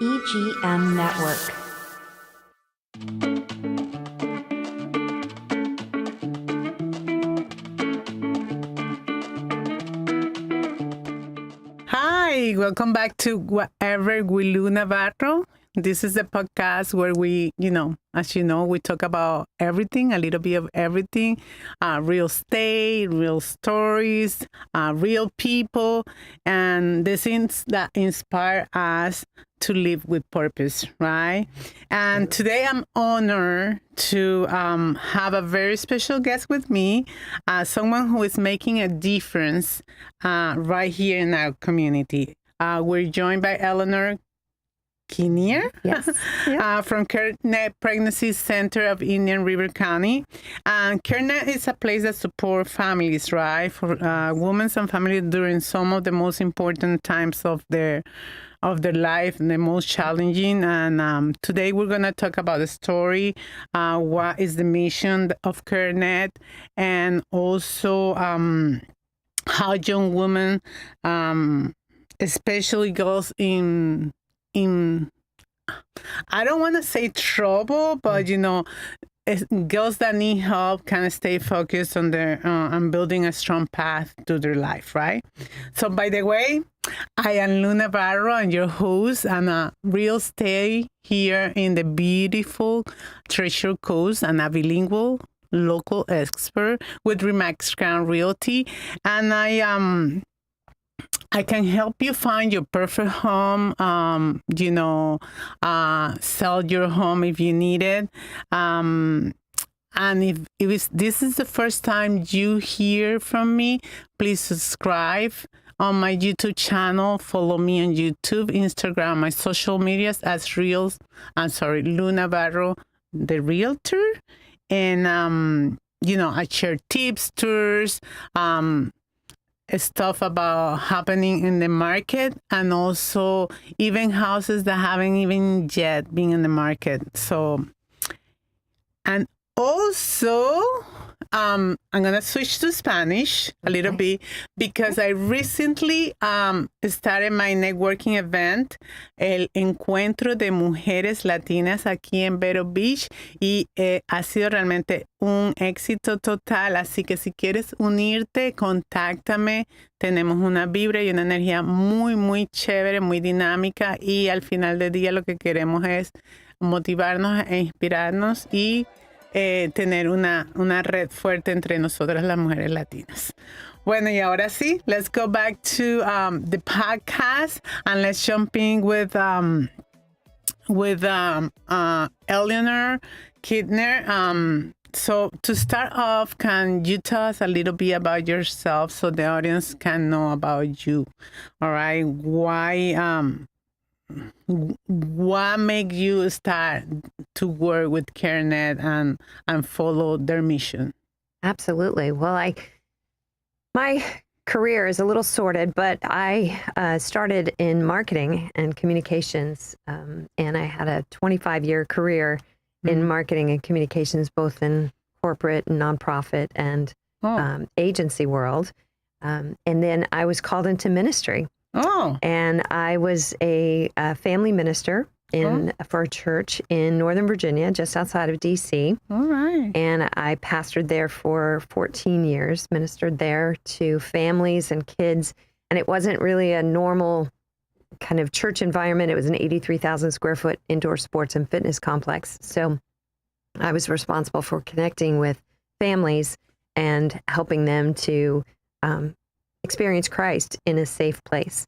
EGM Network. Hi, welcome back to Whatever with Navarro. This is a podcast where we, as you know, we talk about everything, a little bit of everything, real estate, real stories, real people, and the things that inspire us to live with purpose, right? And today I'm honored to have a very special guest with me, someone who is making a difference right here in our community. We're joined by Elinor, Kinnier, Yes. from CareNet Pregnancy Center of Indian River County. And CareNet is a place that supports families, right, for women and families during some of the most important times of their life, and the most challenging. And today we're going to talk about the story, what is the mission of CareNet, and also how young women, especially girls in I don't want to say trouble, but girls that need help can stay focused on their on building a strong path to their life, right? So, by the way, I am Luna Navarro, and your host, and a real estate here in the beautiful Treasure Coast, and a bilingual local expert with Remax Crown Realty, and I can help you find your perfect home, sell your home if you need it. And if this is the first time you hear from me, please subscribe on my YouTube channel. Follow me on YouTube, Instagram, my social medias as Luna Navarro, the realtor. And, I share tips, tours, stuff about happening in the market, and also even houses that haven't even yet been in the market. So, and also, I'm going to switch to Spanish a little bit, because I recently started my networking event, el Encuentro de Mujeres Latinas, aquí en Vero Beach, y ha sido realmente un éxito total. Así que si quieres unirte, contáctame. Tenemos una vibra y una energía muy, muy chévere, muy dinámica, y al final del día lo que queremos es motivarnos e inspirarnos y tener una red fuerte entre nosotras las mujeres latinas. Bueno, y ahora sí, let's go back to the podcast, and let's jump in with Elinor Kinnier. So to start off, can you tell us a little bit about yourself so the audience can know about you? All right, what made you start to work with CareNet and follow their mission? Absolutely. Well, my career is a little sorted, but I started in marketing and communications, and I had a 25-year career in marketing and communications, both in corporate and nonprofit and agency world. And then I was called into ministry. Oh. And I was a family minister for a church in Northern Virginia, just outside of D.C. All right. And I pastored there for 14 years, ministered there to families and kids. And it wasn't really a normal kind of church environment. It was an 83,000 square foot indoor sports and fitness complex. So I was responsible for connecting with families and helping them to experience Christ in a safe place.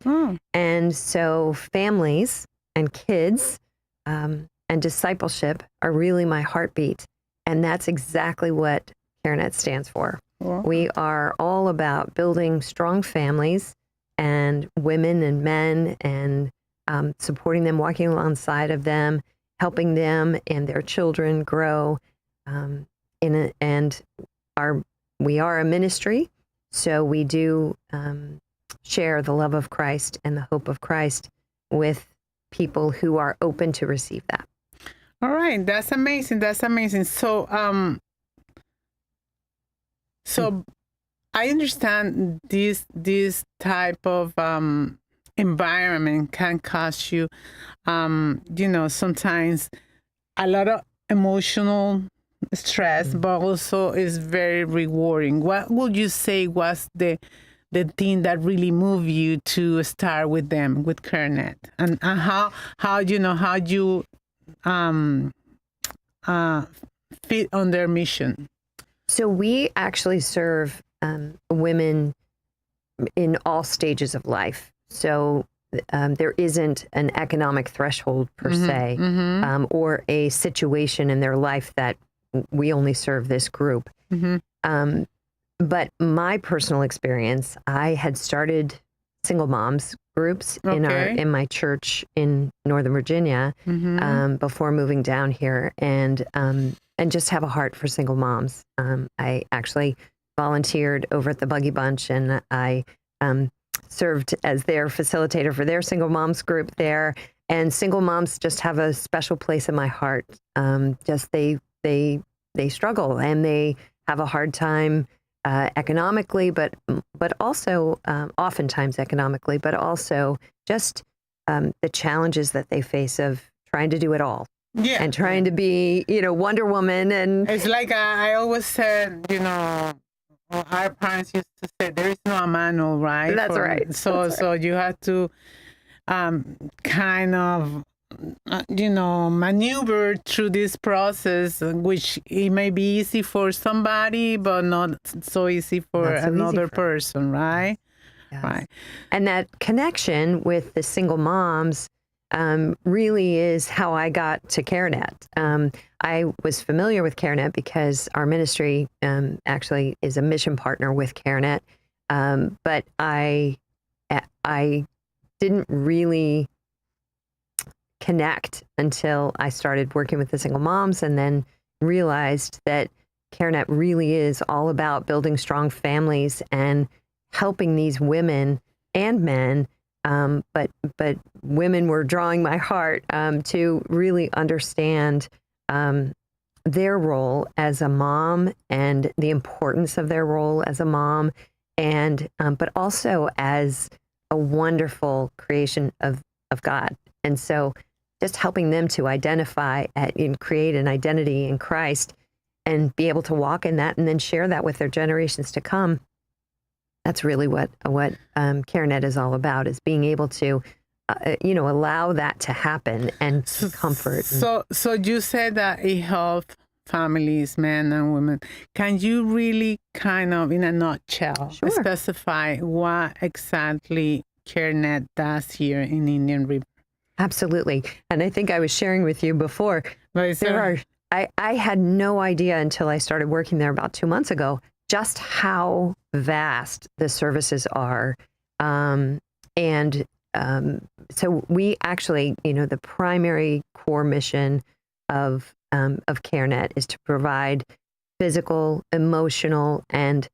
And so families and kids and discipleship are really my heartbeat. And that's exactly what CareNet stands for. We are all about building strong families and women and men, and supporting them, walking alongside of them, helping them and their children grow. We are a ministry. So we do share the love of Christ and the hope of Christ with people who are open to receive that. All right, that's amazing. That's amazing. So, I understand this type of environment can cause you, sometimes a lot of emotional stress, but also is very rewarding. What would you say was the thing that really moved you to start with them, with CareNet, and how you fit on their mission? So we actually serve women in all stages of life. So there isn't an economic threshold per se, or a situation in their life that we only serve this group. But my personal experience, I had started single moms groups in my church in Northern Virginia before moving down here, and just have a heart for single moms. I actually volunteered over at the Buggy Bunch, and I served as their facilitator for their single moms group there. And single moms just have a special place in my heart. Just they struggle, and they have a hard time economically, but also oftentimes economically, but also just the challenges that they face of trying to do it all. Yeah. And trying to be, Wonder Woman. And it's like I always said, our parents used to say there is no manual, right? That's right. So you have to kind of maneuver through this process, which it may be easy for somebody, but not so easy for another person, right? Yes. Right. And that connection with the single moms really is how I got to CareNet. I was familiar with CareNet because our ministry actually is a mission partner with CareNet, but I didn't really connect until I started working with the single moms, and then realized that CareNet really is all about building strong families and helping these women and men. But women were drawing my heart to really understand their role as a mom and the importance of their role as a mom, and but also as a wonderful creation of God. And so just helping them to identify and create an identity in Christ and be able to walk in that and then share that with their generations to come. That's really what CareNet is all about, is being able to, allow that to happen and comfort. So you said that it helps families, men and women. Can you really kind of, in a nutshell, specify what exactly CareNet does here in Indian River? Absolutely. And I think I was sharing with you before, I had no idea until I started working there about 2 months ago, just how vast the services are. So we actually, the primary core mission of CareNet is to provide physical, emotional, and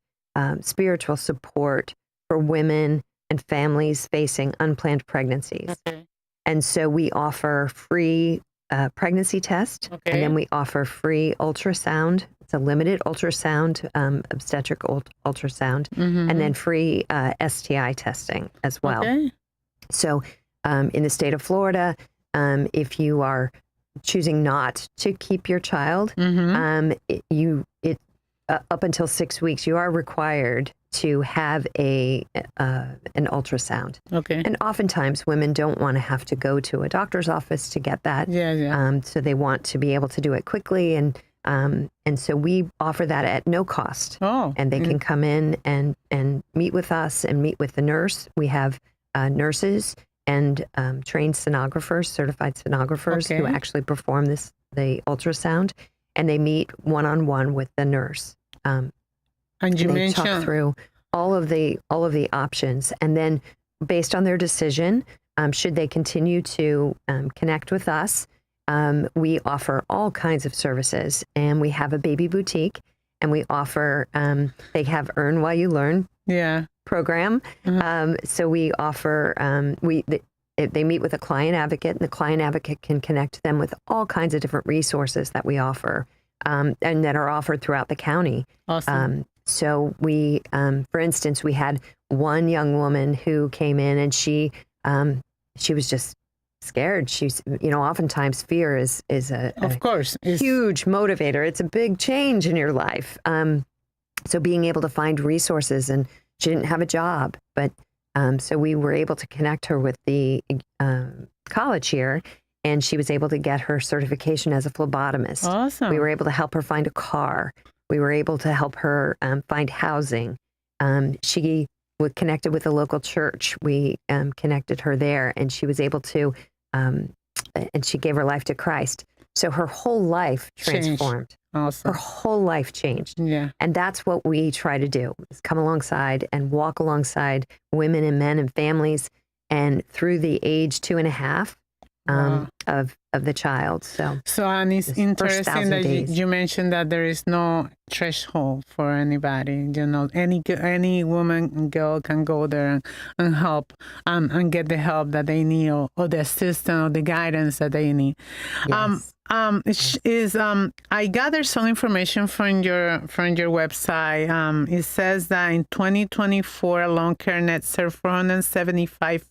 spiritual support for women and families facing unplanned pregnancies. Okay. And so we offer free pregnancy test, and then we offer free ultrasound. It's a limited ultrasound, obstetric ultrasound, and then free STI testing as well. Okay. So in the state of Florida, if you are choosing not to keep your child, up until 6 weeks, you are required to have an ultrasound. Okay. And oftentimes women don't want to have to go to a doctor's office to get that. So they want to be able to do it quickly, and so we offer that at no cost. And they can come in and meet with us and meet with the nurse. We have nurses and trained sonographers, certified sonographers who actually perform the ultrasound, and they meet one-on-one with the nurse. And they talk through all of the options, and then based on their decision, should they continue to connect with us, we offer all kinds of services, and we have a baby boutique, and we offer they have Earn While You Learn program. So we offer they meet with a client advocate, and the client advocate can connect them with all kinds of different resources that we offer, and that are offered throughout the county. Awesome. So we, for instance, we had one young woman who came in, and she she was just scared. She's, oftentimes fear is a Of course. huge motivator. It's a big change in your life. So being able to find resources, and she didn't have a job, but so we were able to connect her with the college here, and she was able to get her certification as a phlebotomist. Awesome. We were able to help her find a car. We were able to help her find housing. She was connected with a local church. We connected her there, and she was able to, and she gave her life to Christ. So her whole life transformed. Awesome. Her whole life changed. Yeah. And that's what we try to do, is come alongside and walk alongside women and men and families, and through the age 2.5 of the child. So and it's interesting that days. you mentioned that there is no threshold for anybody. Any woman and girl can go there and help and get the help that they need, or the assistance or the guidance that they need. Yes. I gathered some information from your website. It says that in 2024 alone, CareNet served 475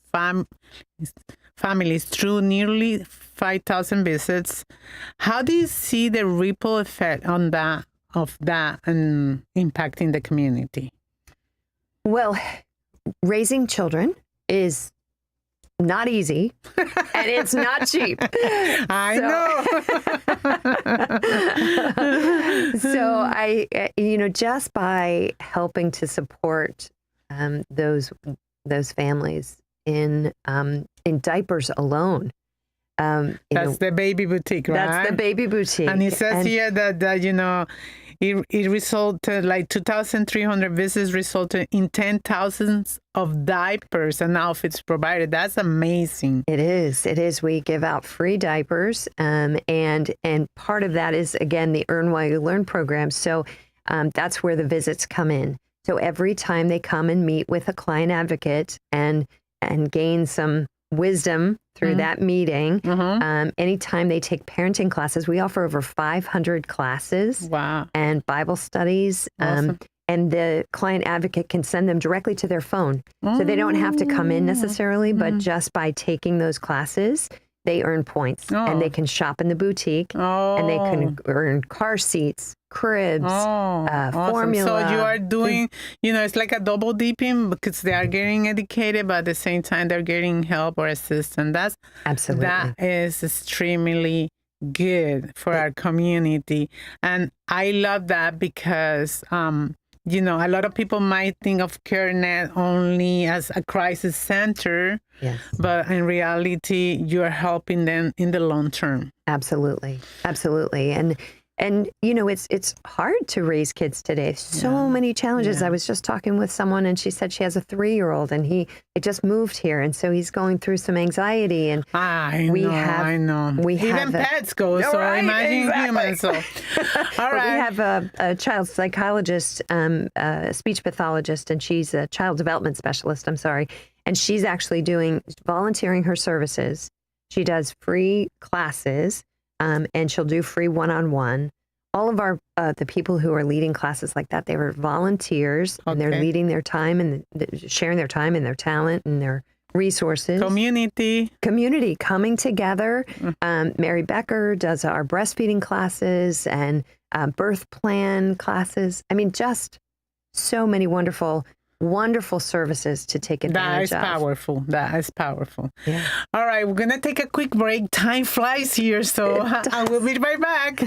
families through nearly 5,000 visits. How do you see the ripple effect of that and impacting the community? Well, raising children is not easy, and it's not cheap. I know. So I, just by helping to support those families in diapers alone. That's the baby boutique, right? That's the baby boutique. And it says here that it resulted, like 2,300 visits resulted in 10,000 of diapers and outfits provided. That's amazing. It is. We give out free diapers, and part of that is, again, the Earn While You Learn program. So that's where the visits come in. So every time they come and meet with a client advocate and gain some wisdom through that meeting. Anytime they take parenting classes, we offer over 500 classes. Wow. And Bible studies. Awesome. And the client advocate can send them directly to their phone. So they don't have to come in necessarily, but just by taking those classes, they earn points. And they can shop in the boutique. And they can earn car seats, cribs, awesome. formula. So you are doing, it's like a double dipping, because they are getting educated, but at the same time they're getting help or assistance. Absolutely. That is extremely good for our community. And I love that because, a lot of people might think of CareNet only as a crisis center, Yes. but in reality, you're helping them in the long term. Absolutely. And it's hard to raise kids today. So many challenges. Yeah. I was just talking with someone, and she said she has a 3-year-old, and he just moved here, and so he's going through some anxiety. And I know. We Even have pets go, so right, imagine exactly. humans. So, all right. We have a child psychologist, a speech pathologist, and she's a child development specialist. I'm sorry, and she's actually volunteering her services. She does free classes. And she'll do free one-on-one. All of our the people who are leading classes like that, they were volunteers, and they're leading their time and sharing their time and their talent and their resources. Community coming together. Mary Becker does our breastfeeding classes and birth plan classes. I mean, just so many wonderful services to take advantage of. That is powerful. Yeah. All right, we're going to take a quick break. Time flies here, so I will be right back.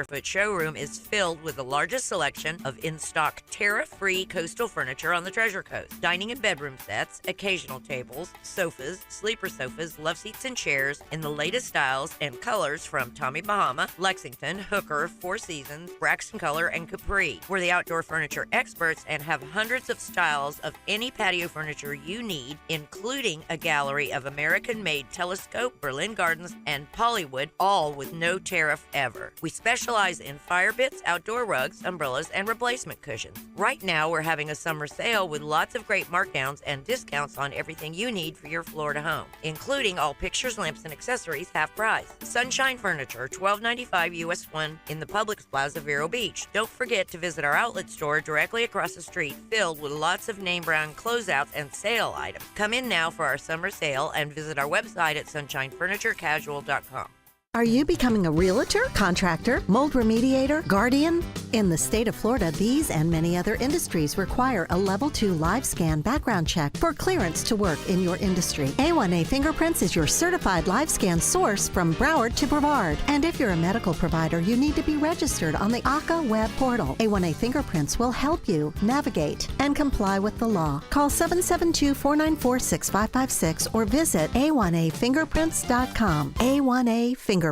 Foot showroom is filled with the largest selection of in-stock tariff-free coastal furniture on the Treasure Coast. Dining and bedroom sets, occasional tables, sofas, sleeper sofas, love seats, and chairs in the latest styles and colors from Tommy Bahama, Lexington, Hooker, Four Seasons, Braxton Color, and Capri. We're the outdoor furniture experts and have hundreds of styles of any patio furniture you need, including a gallery of American-made Telescope, Berlin Gardens, and Pollywood, all with no tariff ever. We specialize specialize in fire pits, outdoor rugs, umbrellas, and replacement cushions. Right now, we're having a summer sale with lots of great markdowns and discounts on everything you need for your Florida home, including all pictures, lamps, and accessories half price. Sunshine Furniture, $12.95 US 1 in the Publix Plaza, Vero Beach. Don't forget to visit our outlet store directly across the street, filled with lots of name brand closeouts and sale items. Come in now for our summer sale and visit our website at sunshinefurniturecasual.com. Are you becoming a realtor, contractor, mold remediator, guardian? In the state of Florida, these and many other industries require a Level 2 live scan background check for clearance to work in your industry. A1A Fingerprints is your certified live scan source from Broward to Brevard. And if you're a medical provider, you need to be registered on the ACA web portal. A1A Fingerprints will help you navigate and comply with the law. Call 772-494-6556 or visit a1afingerprints.com. A1A Fingerprints.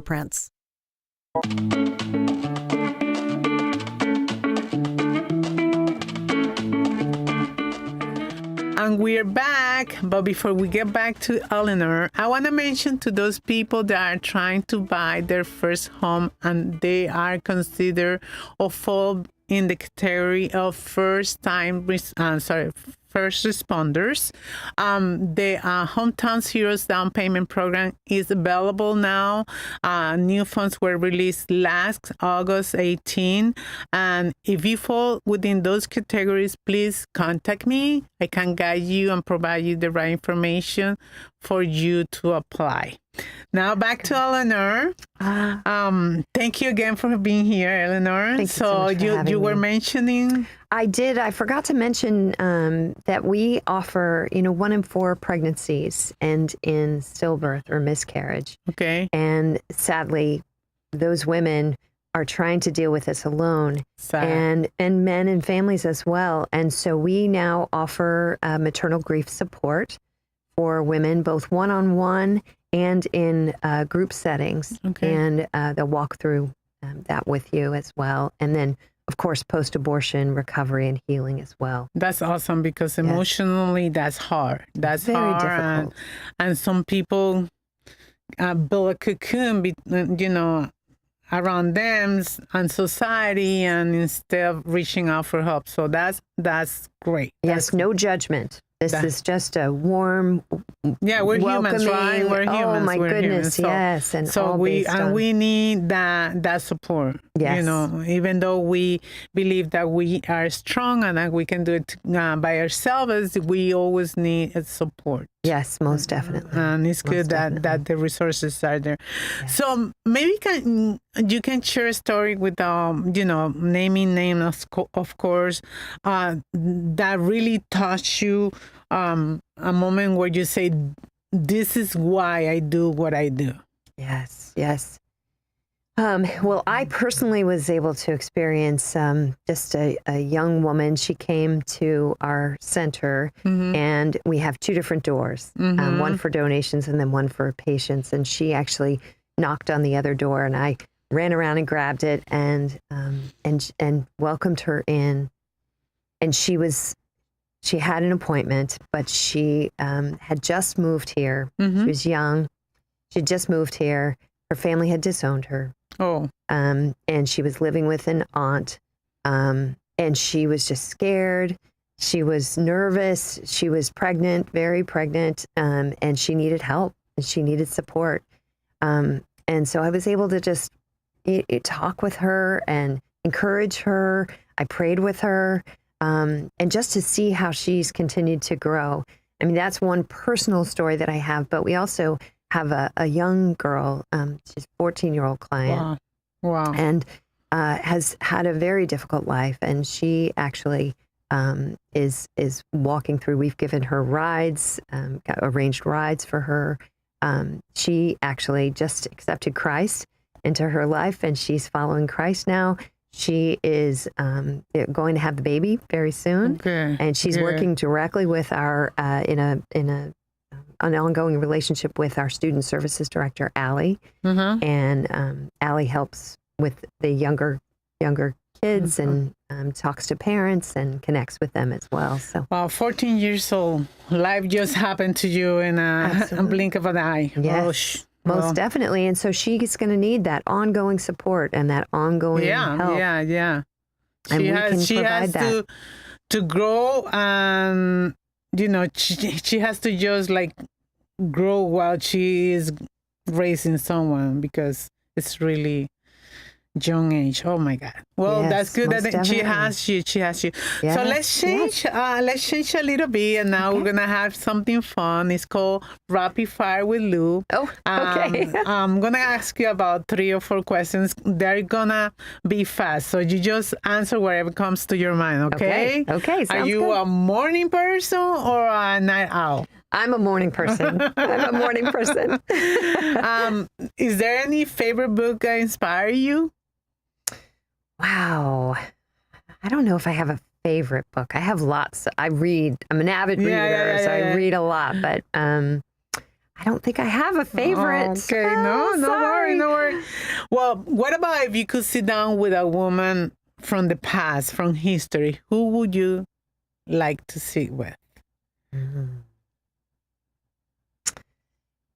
And we're back, but before we get back to Elinor, I want to mention to those people that are trying to buy their first home and they are considered or fall in the category of first responders. The Hometown Heroes Down Payment Program is available now. New funds were released last August 18. And if you fall within those categories, please contact me. I can guide you and provide you the right information for you to apply. Now back to Elinor. Thank you again for being here, Elinor. Thank you so much for having you were me. mentioning. I did. I forgot to mention that we offer, 1 in 4 pregnancies end in stillbirth or miscarriage. Okay. And sadly, those women are trying to deal with this alone. Sad. And men and families as well. And so we now offer maternal grief support for women, both one-on-one and in group settings. Okay. And they'll walk through that with you as well. And then, of course, post-abortion recovery and healing as well. That's awesome because emotionally that's hard. That's Very hard. difficult. And some people build a cocoon, around them and society, and instead of reaching out for help. So that's great. Yes, no judgment. This is just a warm, we're humans, right? welcoming- We're humans. Oh my We're goodness, humans. yes, and so all we based on- need that support. Yes. Even though we believe that we are strong and that we can do it by ourselves, we always need support. Yes, most definitely. And it's good that the resources are there. Yes. So maybe you can share a story with naming names, of course, that really touched you. A moment where you say, "This is why I do what I do." Yes. Well, I personally was able to experience just a young woman. She came to our center, and we have 2 different doors, one for donations and then one for patients. And she actually knocked on the other door, and I ran around and grabbed it and welcomed her in. And she had an appointment, but she had just moved here. She was young. She just moved here. Her family had disowned her. Oh. And she was living with an aunt. And she was just scared. She was nervous. She was pregnant, very pregnant. And she needed help and she needed support. And so I was able to just talk with her and encourage her. I prayed with her. And just to see how she's continued to grow. I mean, that's one personal story that I have, but we also have a young girl, she's a 14-year-old client. Wow. And has had a very difficult life. And she actually is walking through, we've given her rides, arranged rides for her. She actually just accepted Christ into her life, and she's following Christ now. She is going to have the baby very soon, and she's working directly with our in an ongoing relationship with our student services director, Allie, and Allie helps with the younger kids and talks to parents and connects with them as well. So, wow, 14 years old, life just happened to you in a blink of an eye. Yes. Most Well, definitely. And so she's going to need that ongoing support and that ongoing help. Yeah. And we can She provide has that. to grow, and she has to just like grow while she is raising someone, because it's really young age. Oh my God. Well, Yes, that's good most that she definitely. has you. She has you. So Yes, let's change. Let's change a little bit, and now we're gonna have something fun. It's called Rapid Fire with Lou. Oh, okay. I'm gonna ask you about 3 or 4 questions. They're gonna be fast, so you just answer whatever comes to your mind. Okay. Okay, Are sounds you good. a morning person or a night owl? I'm a morning person. I'm a morning person. Is there any favorite book that inspire you? Wow. I don't know if I have a favorite book. I have lots. I read. I'm an avid reader, so I read a lot, but I don't think I have a favorite. Okay, no sorry. worry. Well, what about if you could sit down with a woman from the past, from history? Who would you like to sit with?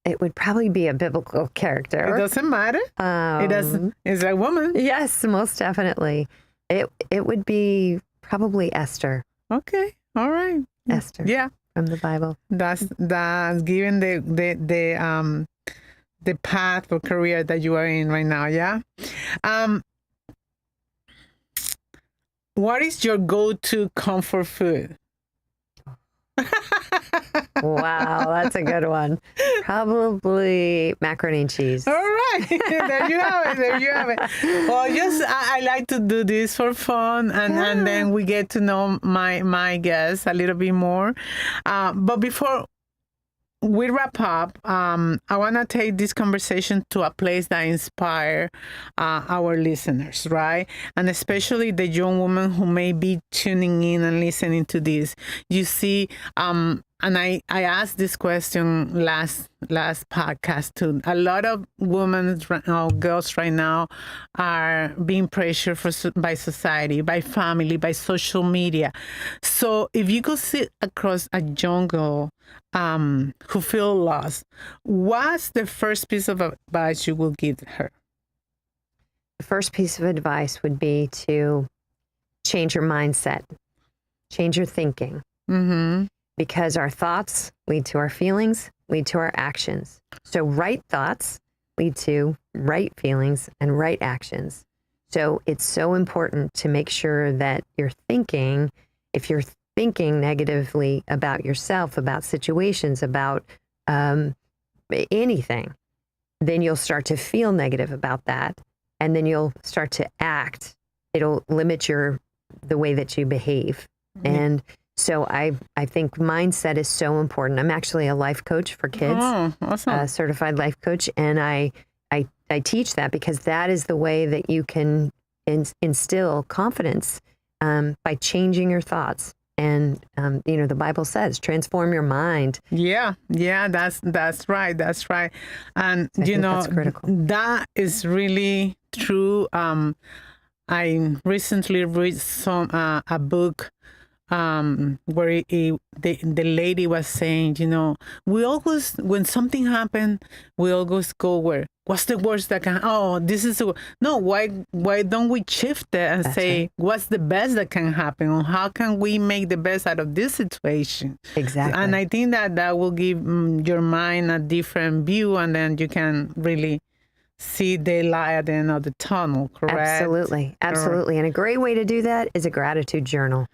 It would probably be a biblical character. It doesn't matter. It doesn't. It's a woman. Yes, most definitely. It would be probably Esther. Okay. All right. Esther. Yeah. From the Bible. That's given the path or career that you are in right now. Yeah. What is your go-to comfort food? Wow, that's a good one. Probably macaroni and cheese. All right, there you have it. Well, I like to do this for fun, and then we get to know my guests a little bit more. But before we wrap up, I want to take this conversation to a place that inspire our listeners, right? And especially the young woman who may be tuning in and listening to this. You see, and I asked this question last podcast too. A lot of women, girls right now, are being pressured by society, by family, by social media. So if you could sit across a young girl who feel lost, what's the first piece of advice you will give her? The first piece of advice would be to change your mindset, change your thinking. Mm-hmm. Because our thoughts lead to our feelings, lead to our actions. So right thoughts lead to right feelings and right actions. So it's so important to make sure that you're thinking, if you're thinking negatively about yourself, about situations, about anything, then you'll start to feel negative about that. And then you'll start to act. It'll limit the way that you behave. Mm-hmm. And so I think mindset is so important. I'm actually a life coach for kids, awesome. A certified life coach, and I teach that because that is the way that you can instill confidence by changing your thoughts. And the Bible says, transform your mind. Yeah, that's right. And that's critical. That is really true. I recently read a book where the lady was saying, we always, when something happened, we always go what's the worst that can, this is, no, why don't we shift it and say, right, what's the best that can happen, or how can we make the best out of this situation? Exactly. And I think that will give your mind a different view, and then you can really see the light at the end of the tunnel, correct? Absolutely. Correct. And a great way to do that is a gratitude journal.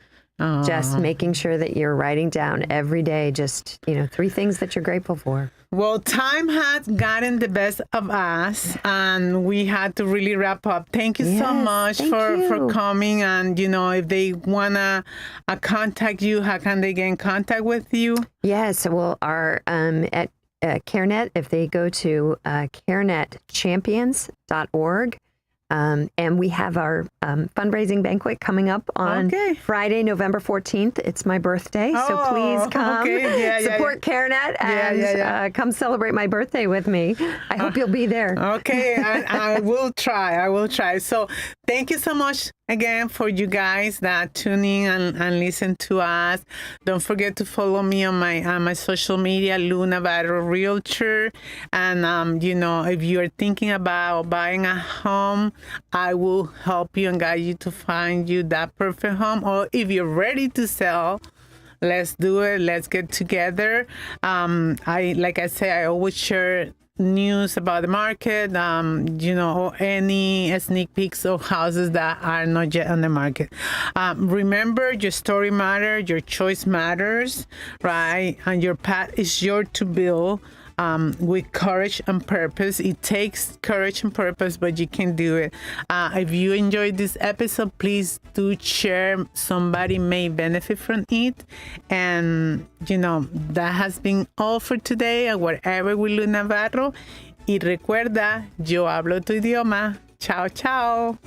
Just making sure that you're writing down every day, just, 3 things that you're grateful for. Well, time has gotten the best of us, and we had to really wrap up. Thank you so much for coming. And, if they want to contact you, how can they get in contact with you? Yes. Well, our at CareNet, if they go to CareNetChampions.org, and we have our fundraising banquet coming up on Friday, November 14th. It's my birthday, so please come support CareNet and come celebrate my birthday with me. I hope you'll be there. Okay, I will try. So thank you so much again for you guys that tune in and listen to us. Don't forget to follow me on my social media, Lou Navarro Realtor. And, if you're thinking about buying a home, I will help you and guide you to find you that perfect home. Or if you're ready to sell, let's do it. Let's get together. Like I say, I always share news about the market, or any sneak peeks of houses that are not yet on the market. Remember, your story matters, your choice matters, right? And your path is yours to build. With courage and purpose. It takes courage and purpose, but you can do it. If you enjoyed this episode, please do share. Somebody may benefit from it. And, that has been all for today. Whatever with Lou Navarro. Y recuerda, yo hablo tu idioma. Chao, chao.